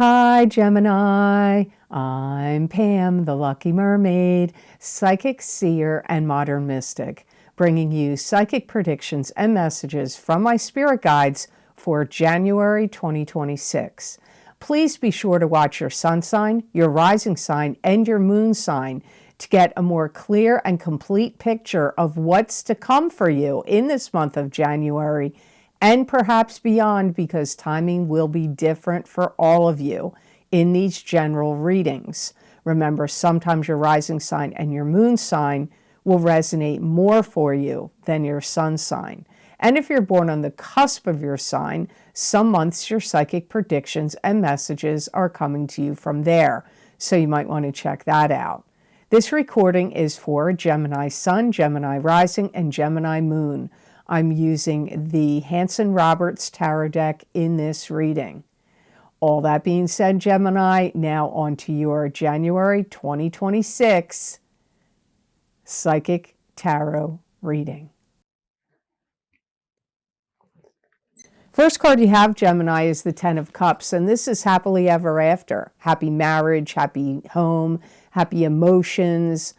Hi, Gemini. I'm Pam, the Lucky Mermaid, psychic seer and modern mystic, bringing you psychic predictions and messages from my spirit guides for January 2026. Please be sure to watch your sun sign, your rising sign, and your moon sign to get a more clear and complete picture of what's to come for you in this month of January and perhaps beyond, because timing will be different for all of you in these general readings. Remember, sometimes your rising sign and your moon sign will resonate more for you than your sun sign. And if you're born on the cusp of your sign, some months your psychic predictions and messages are coming to you from there. So you might want to check that out. This recording is for Gemini Sun, Gemini Rising, and Gemini Moon. I'm using the Hanson-Roberts Tarot deck in this reading. All that being said, Gemini, now on to your January 2026 Psychic Tarot reading. First card you have, Gemini, is the Ten of Cups, and this is happily ever after. Happy marriage, happy home, happy emotions,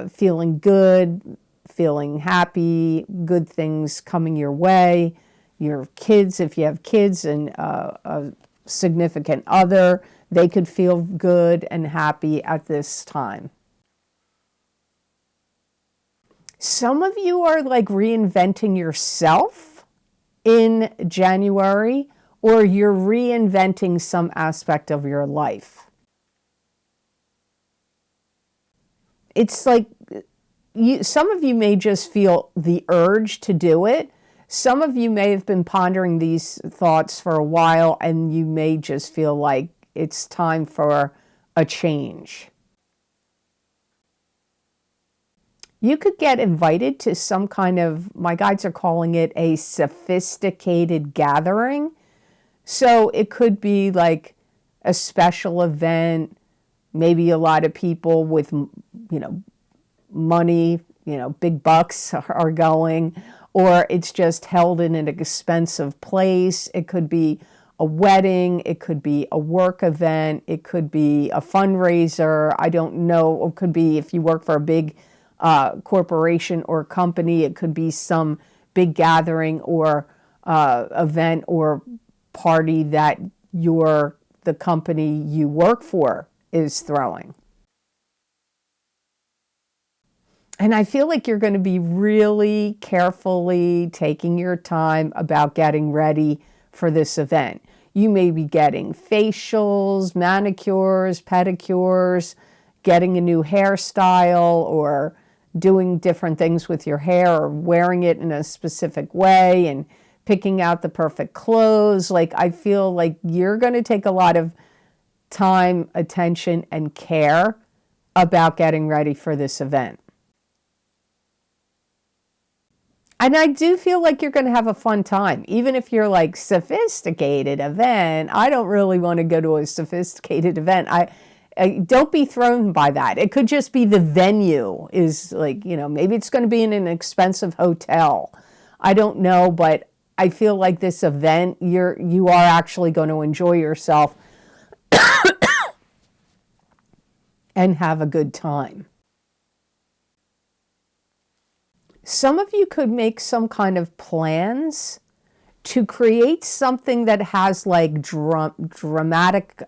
feeling good, feeling happy, good things coming your way. Your kids, if you have kids, and a significant other, they could feel good and happy at this time. Some of you are like reinventing yourself in January, or you're reinventing some aspect of your life. It's like some of you may just feel the urge to do it. Some of you may have been pondering these thoughts for a while, and you may just feel like it's time for a change. You could get invited to some kind of, my guides are calling it a sophisticated gathering. So it could be like a special event, maybe a lot of people with, money, big bucks are going, or it's just held in an expensive place. It could be a wedding, it could be a work event, it could be a fundraiser, I don't know, it could be if you work for a big corporation or company, it could be some big gathering or event or party that the company you work for is throwing. And I feel like you're going to be really carefully taking your time about getting ready for this event. You may be getting facials, manicures, pedicures, getting a new hairstyle, or doing different things with your hair, or wearing it in a specific way and picking out the perfect clothes. Like, I feel like you're going to take a lot of time, attention, and care about getting ready for this event. And I do feel like you're going to have a fun time, even if you're like sophisticated event. I don't really want to go to a sophisticated event. I don't be thrown by that. It could just be the venue is like, maybe it's going to be in an expensive hotel. I don't know, but I feel like this event, you are actually going to enjoy yourself and have a good time. Some of you could make some kind of plans to create something that has like dramatic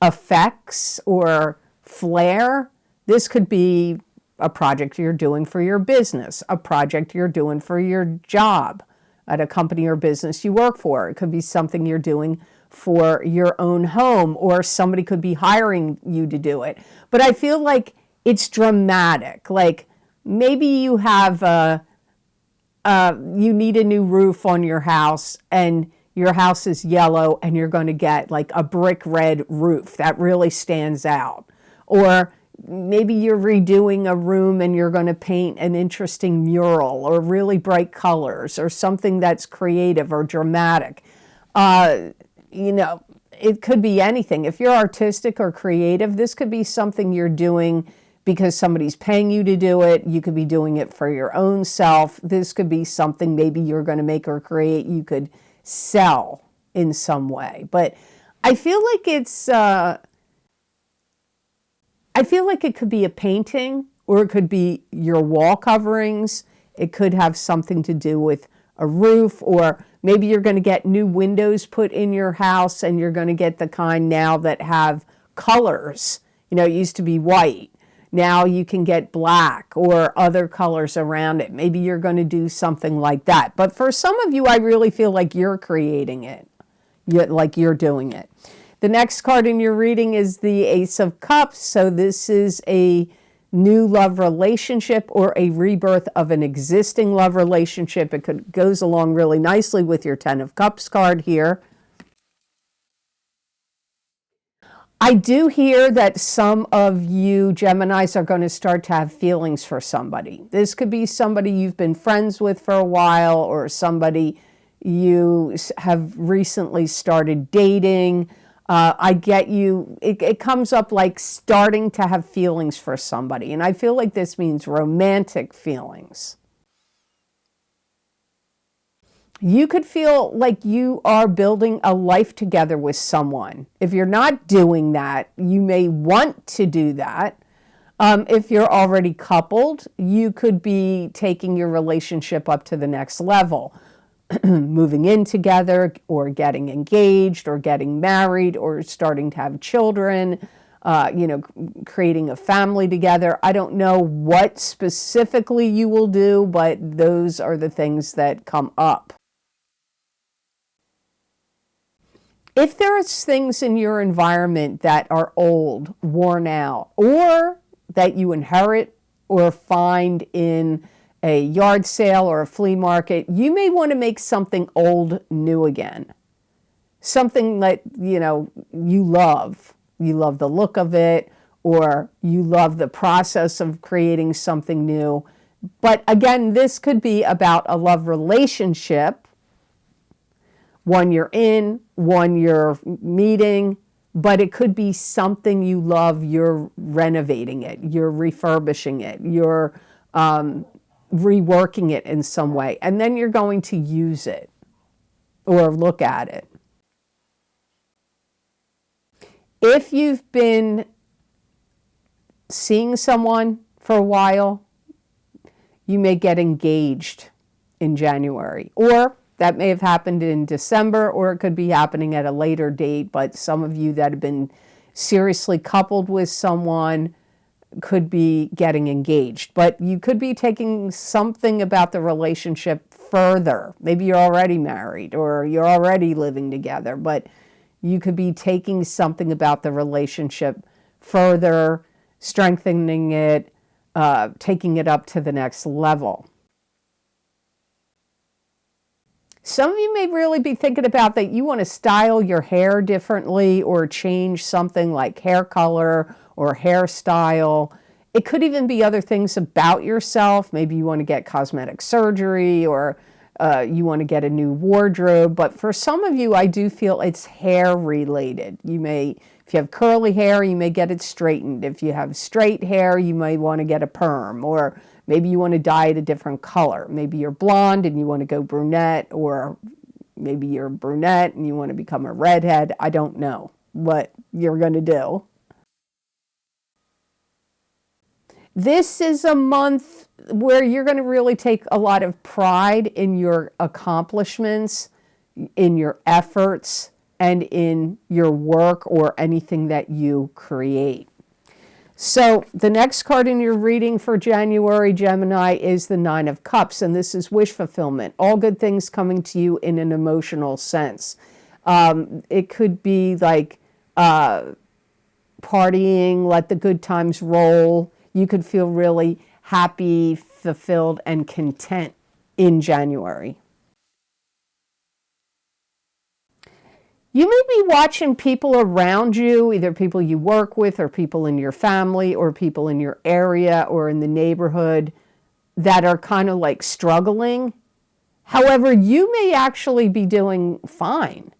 effects or flair. This could be a project you're doing for your business, a project you're doing for your job at a company or business you work for. It could be something you're doing for your own home, or somebody could be hiring you to do it. But I feel like it's dramatic. Like, maybe you have you need a new roof on your house, and your house is yellow, and you're going to get like a brick red roof that really stands out. Or maybe you're redoing a room and you're going to paint an interesting mural or really bright colors or something that's creative or dramatic. It could be anything. If you're artistic or creative, this could be something you're doing because somebody's paying you to do it. You could be doing it for your own self. This could be something maybe you're going to make or create you could sell in some way. But I feel like I feel like it could be a painting, or it could be your wall coverings. It could have something to do with a roof, or maybe you're going to get new windows put in your house, and you're going to get the kind now that have colors. You know, it used to be white. Now you can get black or other colors around it. Maybe you're going to do something like that. But for some of you, I really feel like you're creating it, like you're doing it. The next card in your reading is the Ace of Cups. So this is a new love relationship or a rebirth of an existing love relationship. It goes along really nicely with your Ten of Cups card here. I do hear that some of you Geminis are going to start to have feelings for somebody. This could be somebody you've been friends with for a while, or somebody you have recently started dating. I get you. It comes up like starting to have feelings for somebody. And I feel like this means romantic feelings. You could feel like you are building a life together with someone. If you're not doing that, you may want to do that. If you're already coupled, you could be taking your relationship up to the next level. Moving in together, or getting engaged, or getting married, or starting to have children, creating a family together. I don't know what specifically you will do, but those are the things that come up. If there's things in your environment that are old, worn out, or that you inherit or find in a yard sale or a flea market, you may want to make something old new again. Something that, you love. You love the look of it, or you love the process of creating something new. But again, this could be about a love relationship, one you're in, one you're meeting, but it could be something you love. You're renovating it, you're refurbishing it, you're reworking it in some way, and then you're going to use it or look at it. If you've been seeing someone for a while, you may get engaged in January, or that may have happened in December, or it could be happening at a later date. But some of you that have been seriously coupled with someone could be getting engaged, but you could be taking something about the relationship further. Maybe you're already married, or you're already living together, but you could be taking something about the relationship further, strengthening it, taking it up to the next level. Some of you may really be thinking about that you want to style your hair differently, or change something like hair color or hairstyle. It could even be other things about yourself. Maybe you want to get cosmetic surgery, or you want to get a new wardrobe. But for some of you, I do feel it's hair related. You may, if you have curly hair, you may get it straightened. If you have straight hair, you may want to get a perm, or maybe you want to dye it a different color. Maybe you're blonde and you want to go brunette, or maybe you're brunette and you want to become a redhead. I don't know what you're going to do. This is a month where you're going to really take a lot of pride in your accomplishments, in your efforts, and in your work or anything that you create. So the next card in your reading for January, Gemini, is the Nine of Cups, and this is wish fulfillment. All good things coming to you in an emotional sense. It could be like partying, let the good times roll. You could feel really happy, fulfilled, and content in January. You may be watching people around you, either people you work with, or people in your family, or people in your area or in the neighborhood, that are kind of like struggling. However, you may actually be doing fine.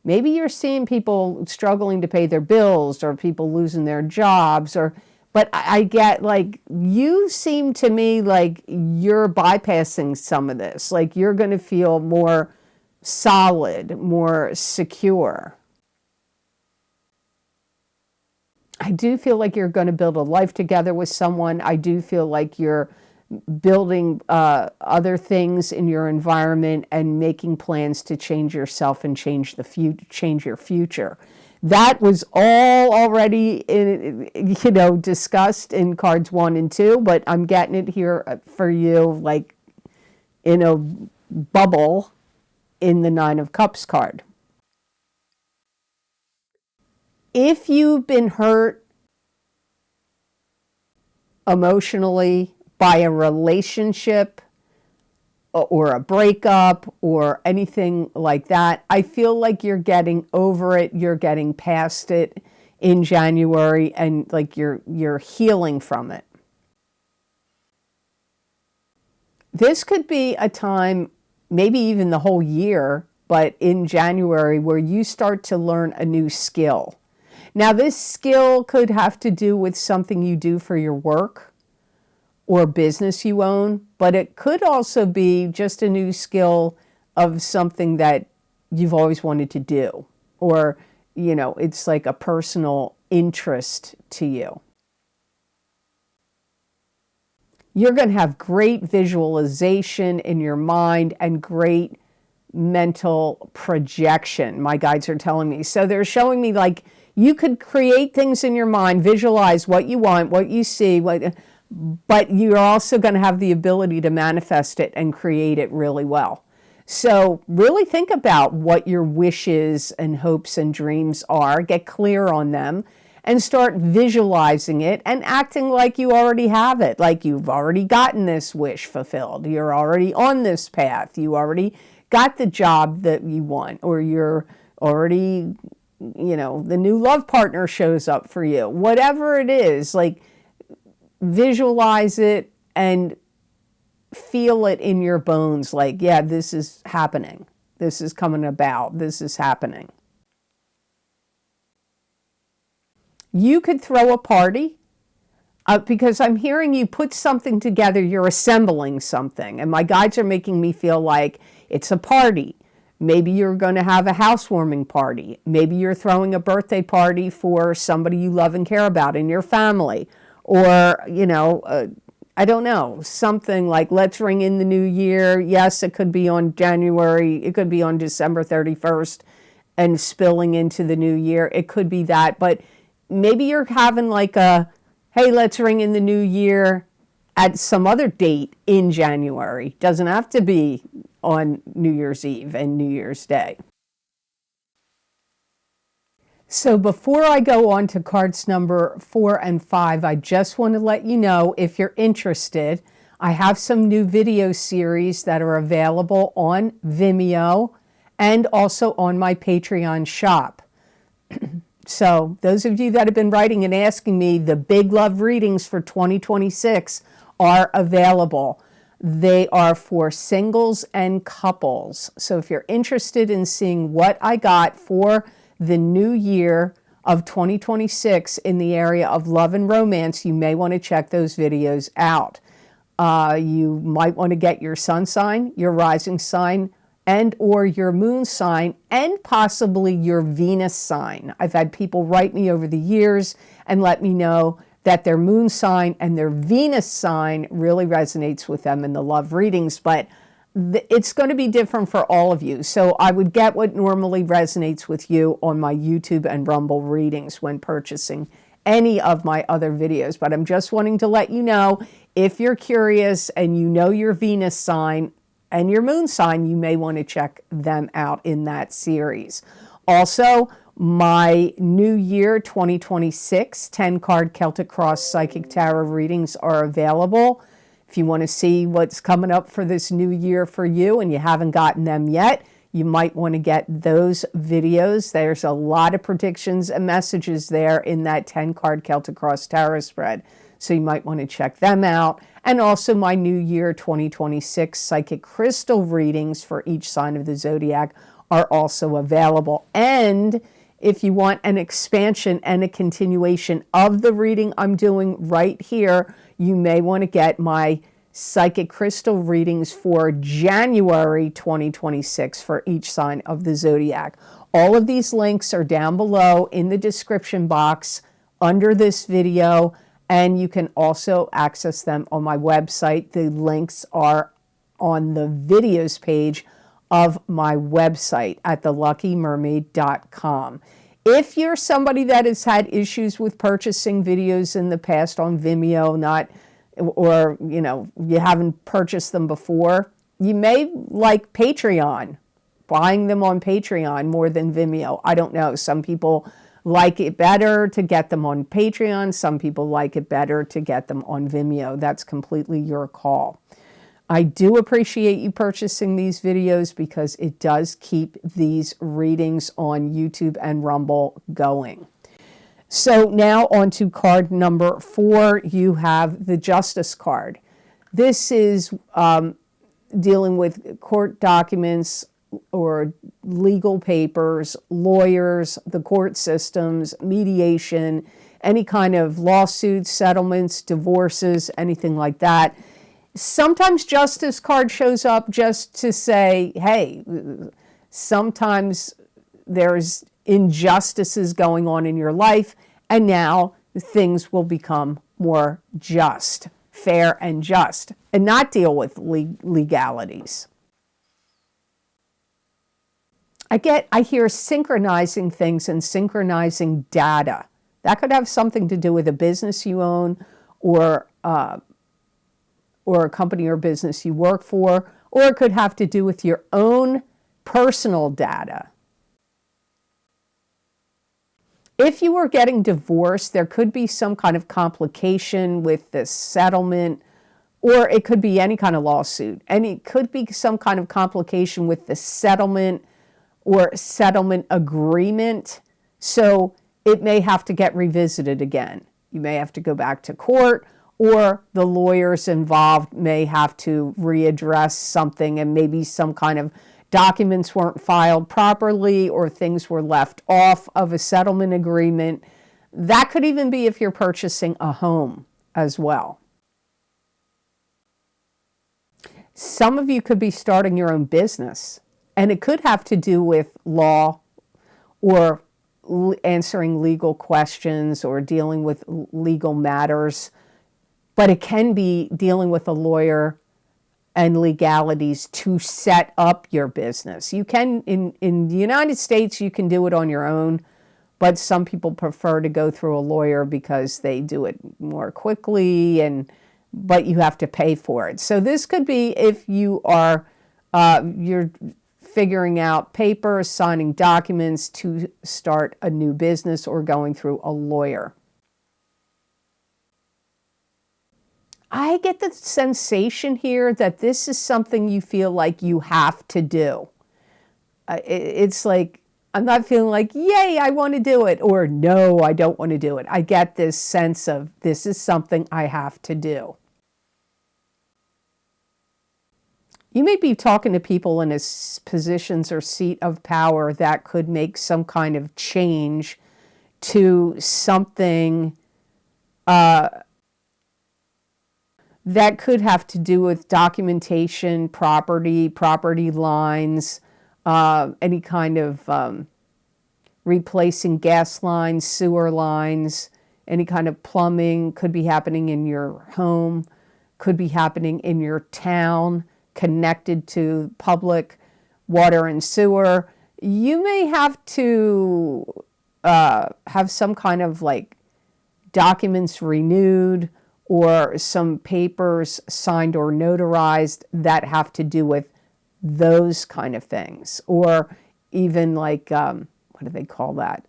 Maybe you're seeing people struggling to pay their bills, or people losing their jobs, but I get like, you seem to me like you're bypassing some of this. Like you're going to feel more solid, more secure. I do feel like you're going to build a life together with someone. I do feel like you're building other things in your environment and making plans to change yourself and change your future. That was all already discussed in cards 1 and 2, but I'm getting it here for you like in a bubble in the 9 of Cups card. If you've been hurt emotionally by a relationship or a breakup or anything like that, I feel like you're getting over it, you're getting past it in January, and like you're healing from it. This could be a time, maybe even the whole year, but in January, where you start to learn a new skill. Now, this skill could have to do with something you do for your work or business you own, but it could also be just a new skill of something that you've always wanted to do, or, it's like a personal interest to you. You're going to have great visualization in your mind and great mental projection, my guides are telling me. So they're showing me like you could create things in your mind, visualize what you want, what you see, but you're also going to have the ability to manifest it and create it really well. So really think about what your wishes and hopes and dreams are, get clear on them, and start visualizing it and acting like you already have it, like you've already gotten this wish fulfilled. You're already on this path. You already got the job that you want, or you're already, the new love partner shows up for you. Whatever it is, like visualize it and feel it in your bones, like, yeah, this is happening. This is coming about. This is happening. You could throw a party because I'm hearing you put something together. You're assembling something. And my guides are making me feel like it's a party. Maybe you're going to have a housewarming party. Maybe you're throwing a birthday party for somebody you love and care about in your family. Or, I don't know, something like let's ring in the new year. Yes, it could be on January. It could be on December 31st and spilling into the new year. It could be that. But maybe you're having like a, hey, let's ring in the new year at some other date in January. Doesn't have to be on New Year's Eve and New Year's Day. So before I go on to cards number 4 and 5, I just want to let you know, if you're interested, I have some new video series that are available on Vimeo and also on my Patreon shop. So those of you that have been writing and asking me, the big love readings for 2026 are available. They are for singles and couples. So if you're interested in seeing what I got for the new year of 2026 in the area of love and romance, you may want to check those videos out. You might want to get your sun sign, your rising sign, and or your moon sign, and possibly your Venus sign. I've had people write me over the years and let me know that their moon sign and their Venus sign really resonates with them in the love readings, but it's going to be different for all of you. So I would get what normally resonates with you on my YouTube and Rumble readings when purchasing any of my other videos. But I'm just wanting to let you know, if you're curious and you know your Venus sign and your moon sign, you may want to check them out in that series. Also, my New Year 2026 10-card Celtic Cross Psychic Tarot readings are available. If you want to see what's coming up for this new year for you and you haven't gotten them yet, you might want to get those videos. There's a lot of predictions and messages there in that 10-card Celtic Cross Tarot spread. So you might want to check them out. And also my New Year 2026 Psychic Crystal readings for each sign of the zodiac are also available. And if you want an expansion and a continuation of the reading I'm doing right here, you may want to get my Psychic Crystal readings for January 2026 for each sign of the zodiac. All of these links are down below in the description box under this video, and you can also access them on my website. The links are on the videos page of my website at theluckymermaid.com. If you're somebody that has had issues with purchasing videos in the past on Vimeo, or you haven't purchased them before, you may like Patreon, buying them on Patreon more than Vimeo. I don't know. Some people like it better to get them on Patreon. Some people like it better to get them on Vimeo. That's completely your call. I do appreciate you purchasing these videos because it does keep these readings on YouTube and Rumble going. So now on to card number 4, you have the Justice card. This is dealing with court documents or legal papers, lawyers, the court systems, mediation, any kind of lawsuits, settlements, divorces, anything like that. Sometimes Justice card shows up just to say, hey, sometimes there's injustices going on in your life, and now things will become more just, fair and just, and not deal with legalities. I hear synchronizing things and synchronizing data. That could have something to do with a business you own, or a company or business you work for, or it could have to do with your own personal data. If you were getting divorced, there could be some kind of complication with the settlement, or it could be any kind of lawsuit. And it could be some kind of complication with the settlement or settlement agreement. So it may have to get revisited again. You may have to go back to court, or the lawyers involved may have to readdress something, and maybe some kind of documents weren't filed properly, or things were left off of a settlement agreement. That could even be if you're purchasing a home as well. Some of you could be starting your own business, and it could have to do with law, or answering legal questions, or dealing with legal matters. But it can be dealing with a lawyer and legalities to set up your business. You can, in the United States, you can do it on your own, but some people prefer to go through a lawyer because they do it more quickly, but you have to pay for it. So this could be if you are, you're figuring out papers, signing documents to start a new business, or going through a lawyer. I get the sensation here that this is something you feel like you have to do. It's like, I'm not feeling like, yay, I want to do it, or no, I don't want to do it. I get this sense of, this is something I have to do. You may be talking to people in positions or seat of power that could make some kind of change to something that could have to do with documentation, property lines, any kind of replacing gas lines, sewer lines, any kind of plumbing. Could be happening in your home, could be happening in your town, connected to public water and sewer. You may have to have some kind of like documents renewed, or some papers signed or notarized that have to do with those kind of things. Or even like, what do they call that?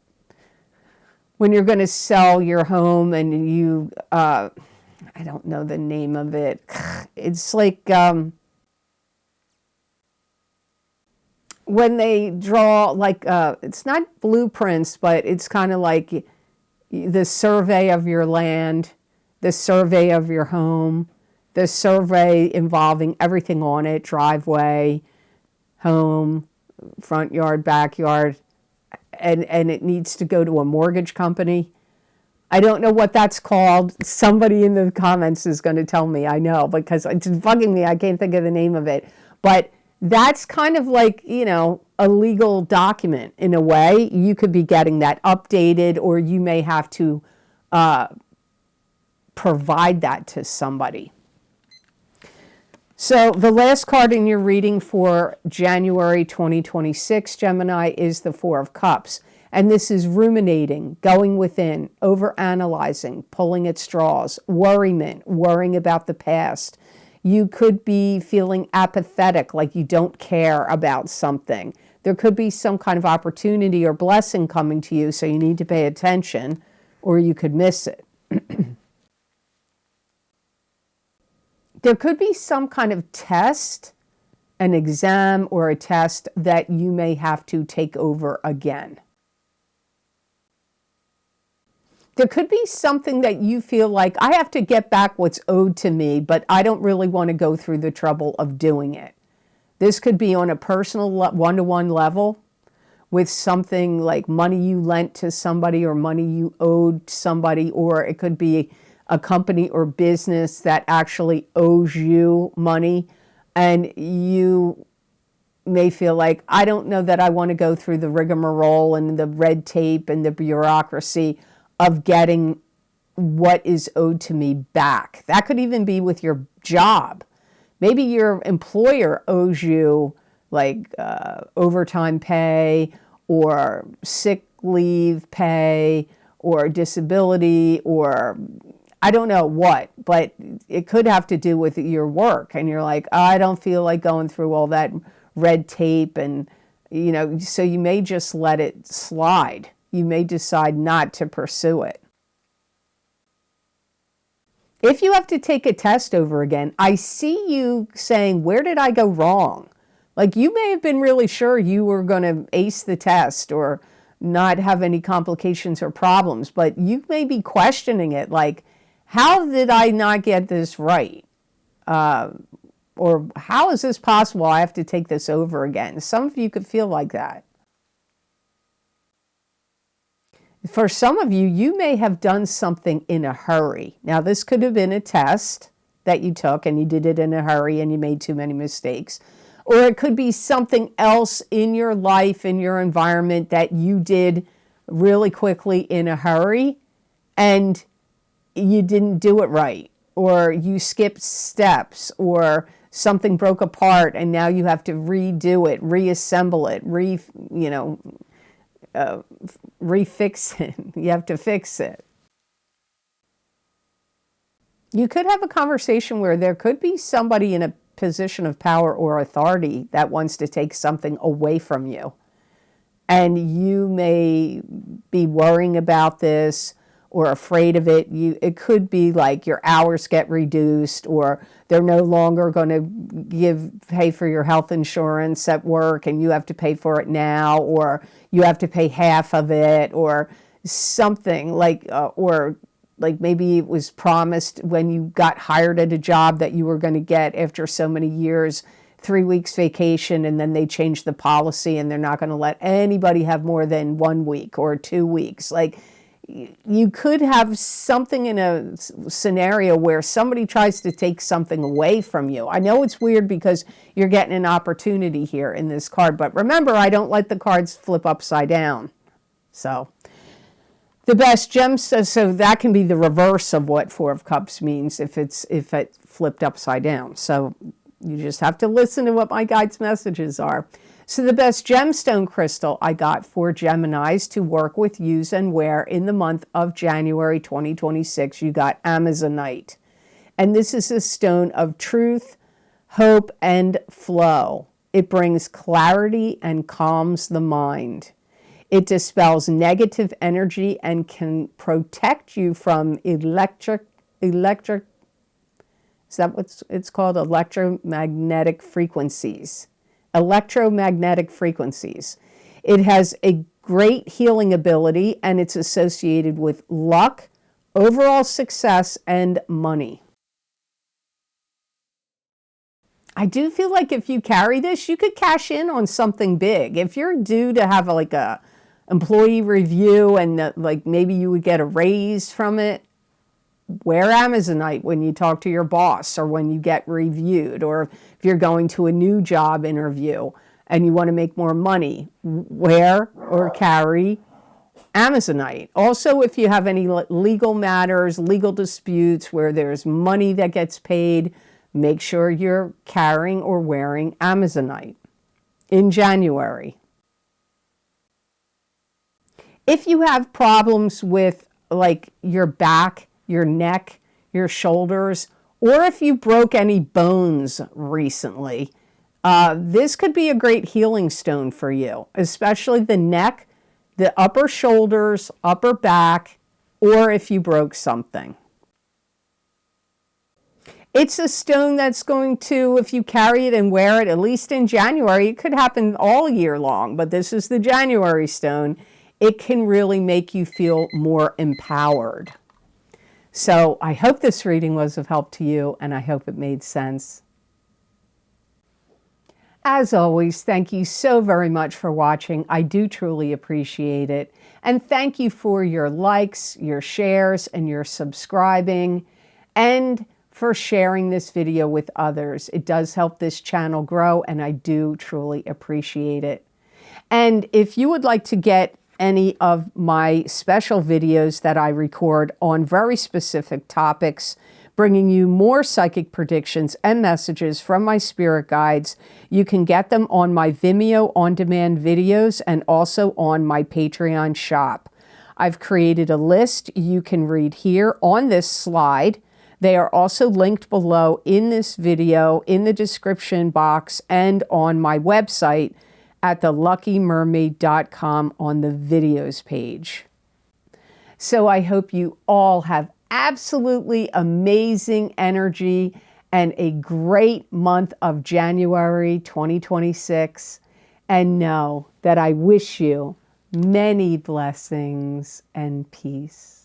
When you're going to sell your home and you, I don't know the name of it. It's like when they draw, like, it's not blueprints, but it's kind of like the survey of your land, the survey of your home, the survey involving everything on it, driveway, home, front yard, backyard, and it needs to go to a mortgage company. I don't know what that's called. Somebody in the comments is going to tell me. I know, because it's bugging me. I can't think of the name of it. But that's kind of like, a legal document in a way. You could be getting that updated, or you may have to provide that to somebody. So the last card in your reading for January 2026, Gemini, is the Four of Cups. And this is ruminating, going within, overanalyzing, pulling at straws, worriment, worrying about the past. You could be feeling apathetic, like you don't care about something. There could be some kind of opportunity or blessing coming to you, so you need to pay attention, or you could miss it. There could be some kind of test, an exam or a test that you may have to take over again. There could be something that you feel like, I have to get back what's owed to me, but I don't really want to go through the trouble of doing it. This could be on a personal one-to-one level with something like money you lent to somebody or money you owed somebody, or it could be a company or business that actually owes you money, and you may feel like, I don't know that I want to go through the rigmarole and the red tape and the bureaucracy of getting what is owed to me back. That could even be with your job. Maybe your employer owes you like overtime pay or sick leave pay or disability, or I don't know what, but it could have to do with your work. And you're like, I don't feel like going through all that red tape. And, you know, so you may just let it slide. You may decide not to pursue it. If you have to take a test over again, I see you saying, where did I go wrong? Like, you may have been really sure you were going to ace the test or not have any complications or problems, but you may be questioning it, like, how did I not get this right? Or how is this possible? I have to take this over again. Some of you could feel like that. For some of you, you may have done something in a hurry. Now, this could have been a test that you took and you did it in a hurry and you made too many mistakes. Or it could be something else in your life, in your environment that you did really quickly in a hurry and you didn't do it right. Or you skipped steps, or something broke apart and now you have to redo it, reassemble it, refix it. You have to fix it. You could have a conversation where there could be somebody in a position of power or authority that wants to take something away from you. And you may be worrying about this or afraid of it. It could be like your hours get reduced, or they're no longer going to pay for your health insurance at work and you have to pay for it now, or you have to pay half of it, or something like, or like maybe it was promised when you got hired at a job that you were going to get, after so many years, 3 weeks vacation, and then they changed the policy and they're not going to let anybody have more than 1 week or 2 weeks. Like, you could have something in a scenario where somebody tries to take something away from you. I know it's weird because you're getting an opportunity here in this card, but remember, I don't let the cards flip upside down. So the best gems, so that can be the reverse of what Four of Cups means if it flipped upside down. So you just have to listen to what my guide's messages are. So the best gemstone crystal I got for Geminis to work with, use, and wear in the month of January 2026, you got Amazonite. And this is a stone of truth, hope, and flow. It brings clarity and calms the mind. It dispels negative energy and can protect you from electric, is that what it's called? Electromagnetic frequencies. Electromagnetic frequencies. It has a great healing ability, and it's associated with luck, overall success, and money. I do feel like if you carry this, you could cash in on something big. If you're due to have like a employee review and like maybe you would get a raise from it, wear Amazonite when you talk to your boss or when you get reviewed, or if you're going to a new job interview and you want to make more money, wear or carry Amazonite. Also, if you have any legal matters, legal disputes where there's money that gets paid, make sure you're carrying or wearing Amazonite in January. If you have problems with like your back, your neck, your shoulders, or if you broke any bones recently, this could be a great healing stone for you, especially the neck, the upper shoulders, upper back, or if you broke something. It's a stone that's going to, if you carry it and wear it, at least in January, it could happen all year long, but this is the January stone. It can really make you feel more empowered. So I hope this reading was of help to you, and I hope it made sense. As always, thank you so very much for watching. I do truly appreciate it. And thank you for your likes, your shares, and your subscribing, and for sharing this video with others. It does help this channel grow, and I do truly appreciate it. And if you would like to get any of my special videos that I record on very specific topics, bringing you more psychic predictions and messages from my spirit guides, you can get them on my Vimeo on-demand videos and also on my Patreon shop. I've created a list you can read here on this slide. They are also linked below in this video, in the description box, and on my website at theluckymermaid.com on the videos page. So I hope you all have absolutely amazing energy and a great month of January 2026. And know that I wish you many blessings and peace.